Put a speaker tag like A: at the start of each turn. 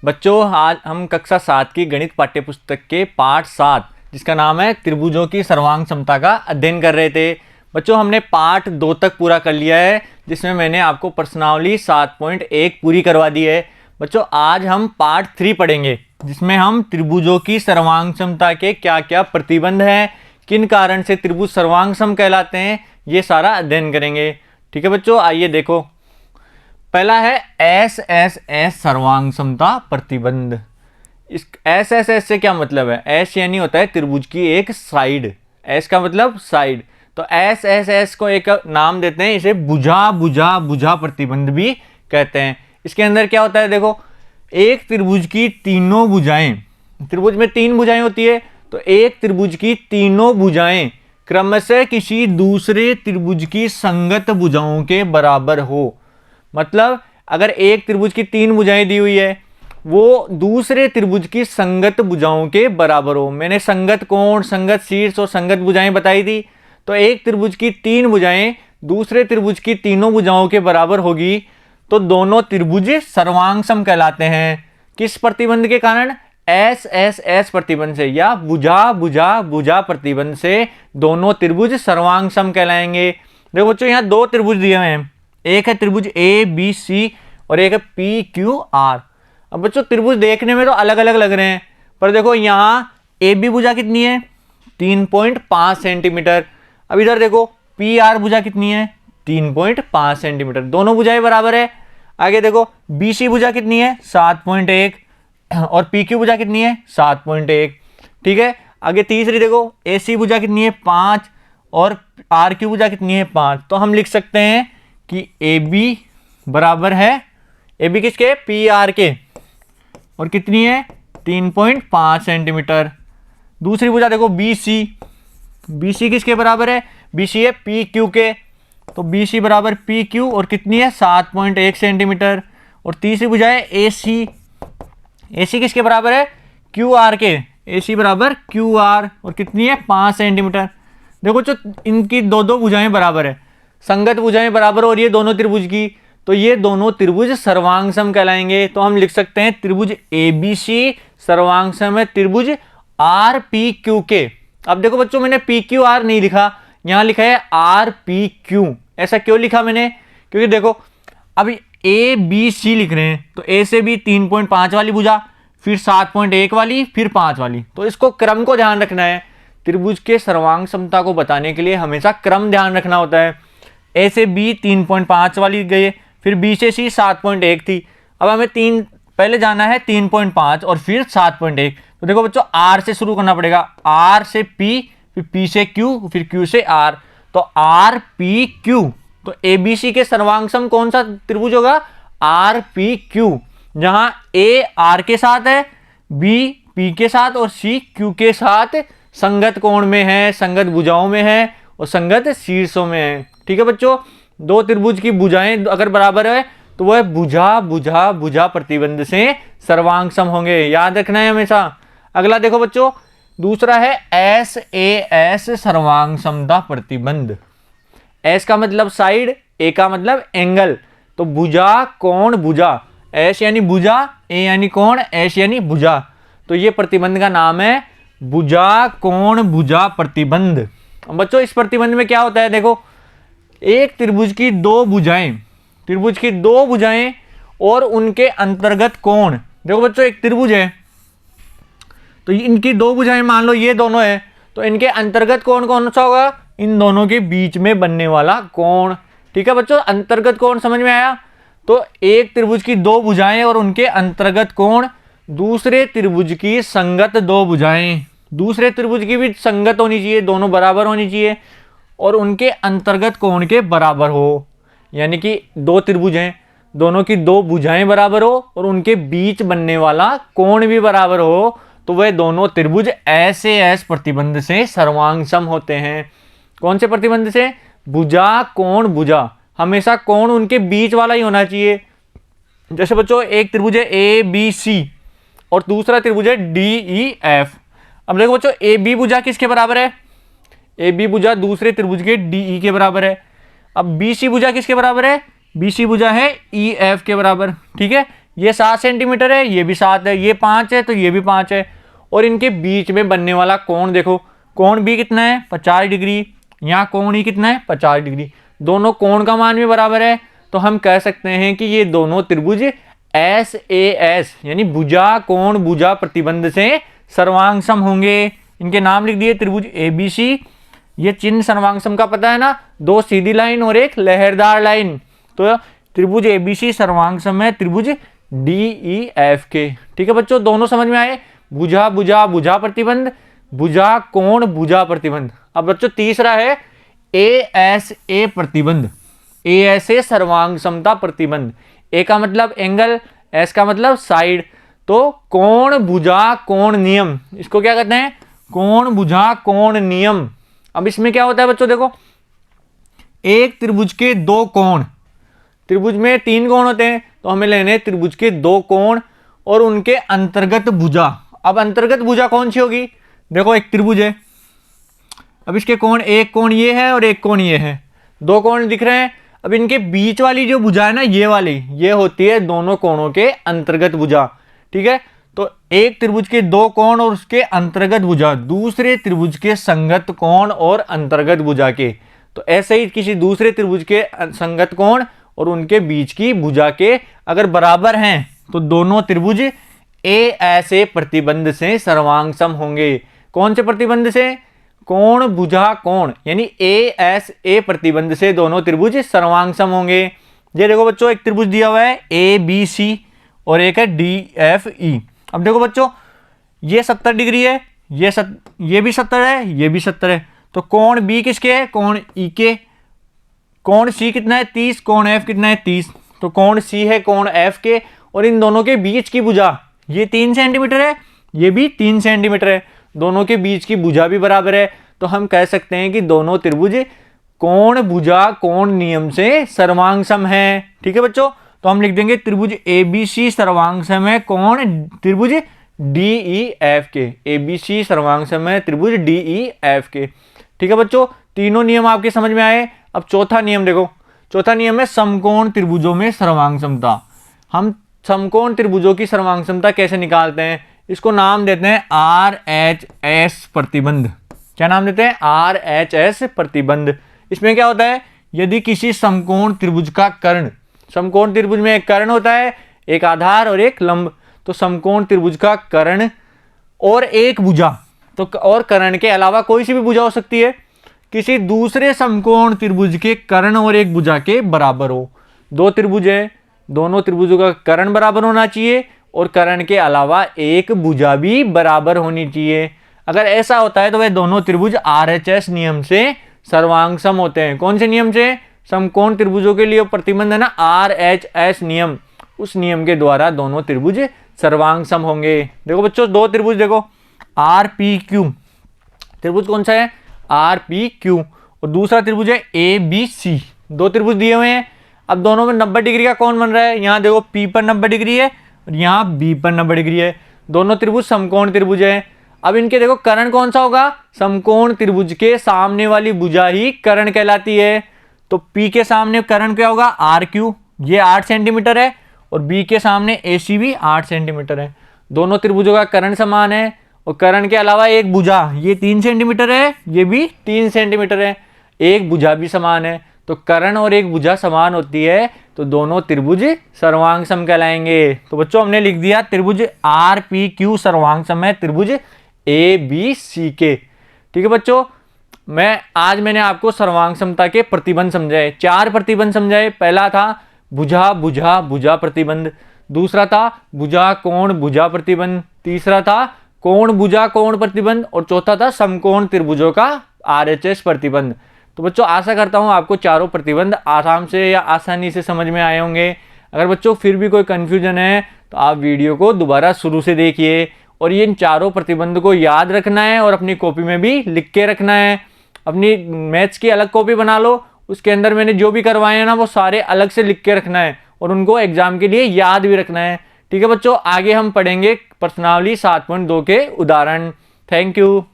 A: बच्चों, आज हम कक्षा 7 की गणित पाठ्यपुस्तक के पाठ 7 जिसका नाम है त्रिभुजों की सर्वांग क्षमता का अध्ययन कर रहे थे। बच्चों, हमने पाठ 2 तक पूरा कर लिया है, जिसमें मैंने आपको प्रश्नावली 7.1 पूरी करवा दी है। बच्चों, आज हम पाठ 3 पढ़ेंगे, जिसमें हम त्रिभुजों की सर्वांग क्षमता के क्या क्या प्रतिबंध हैं, किन कारण से त्रिभुज सर्वांगसम कहलाते हैं, ये सारा अध्ययन करेंगे। ठीक है बच्चों, आइए देखो। पहला है एस सर्वांग क्षमता प्रतिबंध। इस एस से क्या मतलब है? एस यानी होता है त्रिभुज की एक साइड। एस का मतलब साइड। तो एस को एक नाम देते हैं, इसे बुझा प्रतिबंध भी कहते हैं। इसके अंदर क्या होता है देखो, एक त्रिभुज की तीनों भुजाएं, त्रिभुज में 3 भुजाएं होती है, तो एक त्रिभुज की तीनों भुजाएं क्रमशः किसी दूसरे त्रिभुज की संगत भुजाओं के बराबर हो। मतलब अगर एक त्रिभुज की 3 भुजाएं दी हुई है, वो दूसरे त्रिभुज की संगत भुजाओं के बराबर हो। मैंने संगत कोण, संगत शीर्ष और संगत भुजाएं बताई थी। तो एक त्रिभुज की 3 भुजाएं दूसरे त्रिभुज की तीनों भुजाओं के बराबर होगी, तो दोनों त्रिभुज सर्वांगसम कहलाते हैं। किस प्रतिबंध के कारण? एस प्रतिबंध से, या बुझा प्रतिबंध से दोनों त्रिभुज सर्वांगसम कहलाएंगे। देखो बच्चों, यहाँ 2 त्रिभुज दिए हुए हैं, एक है त्रिभुज ए बी सी और एक है पी क्यू आर। अब बच्चों, त्रिभुज देखने में तो अलग अलग लग रहे हैं, पर देखो यहाँ ए बी भुजा कितनी है? 3.5 सेंटीमीटर। अब इधर देखो पी आर भुजा कितनी है? 3.5 सेंटीमीटर। दोनों भुजाएं बराबर है। आगे देखो बी सी भुजा कितनी है? 7.1 और पी क्यू भुजा कितनी है? 7.1। ठीक है, आगे तीसरी देखो ए सी भुजा कितनी है? 5 और आर क्यू भुजा कितनी है? 5। तो हम लिख सकते हैं कि ए बी बराबर है, ए बी किसके? पी आर के, और कितनी है? 3.5 सेंटीमीटर। दूसरी भुजा देखो बी सी किसके बराबर है? बी सी है पी क्यू के, तो बी सी बराबर पी क्यू और कितनी है? 7.1 सेंटीमीटर। और तीसरी भुजा है ए सी किसके बराबर है? क्यू आर के, ए सी बराबर क्यू आर और कितनी है? 5 सेंटीमीटर। देखो जो इनकी दो भुजाएं बराबर है, संगत भुजाएं बराबर हो रही है दोनों त्रिभुज की, तो ये दोनों त्रिभुज सर्वांगसम कहलाएंगे। तो हम लिख सकते हैं त्रिभुज ए बी सी सर्वांगसम है त्रिभुज आर पी क्यू के। अब देखो बच्चों, मैंने पी क्यू आर नहीं लिखा, यहां लिखा है आर पी क्यू। ऐसा क्यों लिखा मैंने? क्योंकि देखो अभी ए बी सी लिख रहे हैं, तो ए से भी 3.5 वाली भुजा, फिर 7.1 वाली, फिर 5 वाली, तो इसको क्रम को ध्यान रखना है। त्रिभुज के सर्वांग क्षमता को बताने के लिए हमेशा क्रम ध्यान रखना होता है। ए से बी 3.5 वाली गए, फिर बी से सी 7.1 थी। अब हमें पहले जाना है 3.5 और फिर 7.1। तो देखो बच्चों, आर से शुरू करना पड़ेगा, आर से पी, फिर पी से क्यू, फिर क्यू से आर, तो आर पी क्यू। तो ए बी सी के सर्वांगसम कौन सा त्रिभुज होगा? आर पी क्यू, जहां ए आर के साथ है, बी पी के साथ और सी क्यू के साथ संगत कोण में है, संगत भुजाओं में है और संगत शीर्षों में है। ठीक है बच्चों, 2 त्रिभुज की भुजाएं अगर बराबर है तो वह बुझा प्रतिबंध से सर्वांगसम होंगे, याद रखना है हमेशा। अगला देखो बच्चों, दूसरा है एस सर्वांग समता प्रतिबंध। एस का मतलब साइड, ए का मतलब एंगल, तो भुजा कोण भुजा, एस यानी भुजा, ए यानी कोण, एस यानी भुजा, तो ये प्रतिबंध का नाम है भुजा कोण भुजा प्रतिबंध। बच्चों, इस प्रतिबंध में क्या होता है देखो, एक त्रिभुज की 2 भुजाएं और उनके अंतर्गत कोण। देखो बच्चों, एक त्रिभुज है तो इनकी 2 भुजाएं मान लो ये दोनों है, तो इनके अंतर्गत कोण कौन सा होगा? इन दोनों के बीच में बनने वाला कोण। ठीक है बच्चों, अंतर्गत कोण समझ में आया? तो एक त्रिभुज की 2 भुजाएं और उनके अंतर्गत कोण, दूसरे त्रिभुज की संगत 2 भुजाएं, दूसरे त्रिभुज की भी संगत होनी चाहिए, दोनों बराबर होनी चाहिए और उनके अंतर्गत कोण के बराबर हो। यानी कि 2 त्रिभुज हैं, दोनों की 2 भुजाएं बराबर हो और उनके बीच बनने वाला कोण भी बराबर हो, तो वह दोनों त्रिभुज एस प्रतिबंध से सर्वांगसम होते हैं। कौन से प्रतिबंध से? भुजा कोण भुजा, हमेशा कोण उनके बीच वाला ही होना चाहिए। जैसे बच्चों, एक त्रिभुज है ए बी सी और दूसरा त्रिभुज है डी ई एफ। अब देखो बच्चों, ए बी भुजा किसके बराबर है? ए बी भुजा दूसरे त्रिभुज के डी ई के बराबर है। अब बी सी भुजा किसके बराबर है? बी सी भुजा है ई एफ के बराबर। ठीक है, ये 7 सेंटीमीटर है, ये भी 7 है, ये 5 है तो ये भी 5 है। और इनके बीच में बनने वाला कोण देखो, कोण भी कितना है 50 डिग्री, यहाँ कोण ही कितना है 50 डिग्री, दोनों कोण का मान भी बराबर है। तो हम कह सकते हैं कि ये दोनों त्रिभुज SAS यानी भुजा कोण भुजा प्रतिबंध से सर्वांग सम होंगे। इनके नाम लिख दिए, त्रिभुज ABC। ये चिन्ह सर्वांग सम का पता है ना, 2 सीधी लाइन और एक लहरदार लाइन। तो त्रिभुज ABC सर्वांग सम है त्रिभुज DEF के। ठीक है बच्चों, दोनों समझ में आए, भुजा भुजा भुजा प्रतिबंध, भुजा कोण भुजा प्रतिबंध। अब बच्चों तीसरा है ASA प्रतिबंध, ASA सर्वांग समता प्रतिबंध। A का मतलब एंगल, S का मतलब साइड, तो कोण भुजा कोण नियम, इसको क्या कहते हैं कोण भुजा कोण नियम। अब इसमें क्या होता है बच्चों, देखो एक त्रिभुज के 2 कोण, त्रिभुज में 3 कोण होते हैं तो हमें लेने त्रिभुज के 2 कोण और उनके अंतर्गत भुजा। अब अंतर्गत भुजा कौन सी होगी, देखो एक त्रिभुज है, अब इसके कोण, एक कोण ये है और एक कोण ये है, 2 कोण दिख रहे हैं। अब इनके बीच वाली जो भुजा है ना, ये वाली, ये होती है दोनों कोणों के अंतर्गत भुजा। ठीक है, तो एक त्रिभुज के 2 कोण और उसके अंतर्गत भुजा दूसरे त्रिभुज के संगत कोण और अंतर्गत भुजा के। तो ऐसे ही किसी दूसरे त्रिभुज के संगत कोण और उनके बीच की भुजा के अगर बराबर हैं तो दोनों त्रिभुज ASA प्रतिबंध से सर्वांग सम होंगे। कौन से प्रतिबंध से, कोण भुजा कोण यानी ASA प्रतिबंध से दोनों त्रिभुज सर्वांग सम होंगे। ये देखो बच्चों, एक त्रिभुज दिया हुआ है ABC और एक है DFE। अब देखो बच्चों, ये 70 डिग्री है, ये भी 70 है, ये भी 70 है, तो कोण B किसके है, कोण E के। कोण C कितना है 30, कोण F कितना है 30, तो कोण C है कोण F के। और इन दोनों के बीच की भुजा, ये 3 सेंटीमीटर है, ये भी 3 सेंटीमीटर है, दोनों के बीच की भुजा भी बराबर है। तो हम कह सकते हैं कि दोनों त्रिभुज कोण भुजा कोण नियम से सर्वांग सम है। ठीक है बच्चों, तो हम लिख देंगे त्रिभुज ABC सर्वांग सम है कोण त्रिभुज DEF के, ABC सर्वांग सम है त्रिभुज DEF के। ठीक है बच्चों, तीनों नियम आपके समझ में आए। अब चौथा नियम देखो, चौथा नियम है समकोण त्रिभुजों में सर्वांग समता। हम समकोण त्रिभुजों की सर्वांग समता कैसे निकालते हैं, इसको नाम देते हैं RHS प्रतिबंध। क्या नाम देते हैं, RHS प्रतिबंध। इसमें क्या होता है, यदि किसी समकोण त्रिभुज का कर्ण, समकोण त्रिभुज में एक कर्ण होता है, एक आधार और एक लंब, तो समकोण त्रिभुज का कर्ण और एक भुजा, तो और कर्ण के अलावा कोई सी भी भुजा हो सकती है, किसी दूसरे समकोण त्रिभुज के कर्ण और एक भुजा के बराबर हो। 2 त्रिभुज है, दोनों त्रिभुजों का कर्ण बराबर होना चाहिए और कर्ण के अलावा एक भुजा भी बराबर होनी चाहिए। अगर ऐसा होता है तो वह दोनों त्रिभुज RHS नियम से सर्वांग सम होते हैं। कौन से नियम से, समकोण त्रिभुजों के लिए प्रतिबंध है ना RHS नियम, उस नियम के द्वारा दोनों त्रिभुज सर्वांग सम होंगे। देखो बच्चों, 2 त्रिभुज देखो, RPQ त्रिभुज कौन सा है RPQ, और दूसरा त्रिभुज है ABC। 2 त्रिभुज दिए हुए हैं, अब दोनों में 90 डिग्री का कोण बन रहा है। यहाँ देखो P पर 90 डिग्री है और यहाँ B पर 90 डिग्री है, दोनों त्रिभुज समकोण त्रिभुज है। अब इनके देखो कर्ण कौन सा होगा, समकोण त्रिभुज के सामने वाली भुजा ही कर्ण कहलाती है। तो P के सामने कर्ण क्या होगा RQ, ये 8 सेंटीमीटर है, और B के सामने AC भी 8 सेंटीमीटर है। दोनों त्रिभुजों का कर्ण समान है और कर्ण के अलावा एक भुजा, ये 3 सेंटीमीटर है, ये भी 3 सेंटीमीटर है, एक भुजा भी समान है। तो कर्ण और एक भुजा समान होती है तो दोनों त्रिभुज सर्वांग सम कहलाएंगे। तो बच्चों हमने लिख दिया त्रिभुज RPQ सर्वांग सम है त्रिभुज ABC के। ठीक है बच्चों, मैंने आपको सर्वांग समता के प्रतिबंध समझाए, 4 प्रतिबंध समझाए। पहला था भुजा भुजा भुजा प्रतिबंध, दूसरा था भुजा कोण भुजा प्रतिबंध, तीसरा था कोण भुजा कोण प्रतिबंध, और चौथा था समकोण त्रिभुजों का RHS प्रतिबंध। तो बच्चों आशा करता हूँ आपको चारों प्रतिबंध आराम से या आसानी से समझ में आए होंगे। अगर बच्चों फिर भी कोई कन्फ्यूजन है तो आप वीडियो को दोबारा शुरू से देखिए, और इन चारों प्रतिबंध को याद रखना है और अपनी कॉपी में भी लिख के रखना है। अपनी मैथ्स की अलग कॉपी बना लो, उसके अंदर मैंने जो भी करवाए हैं ना वो सारे अलग से लिख के रखना है और उनको एग्जाम के लिए याद भी रखना है। ठीक है बच्चों, आगे हम पढ़ेंगे प्रश्नावली 7.2 के उदाहरण। Thank you.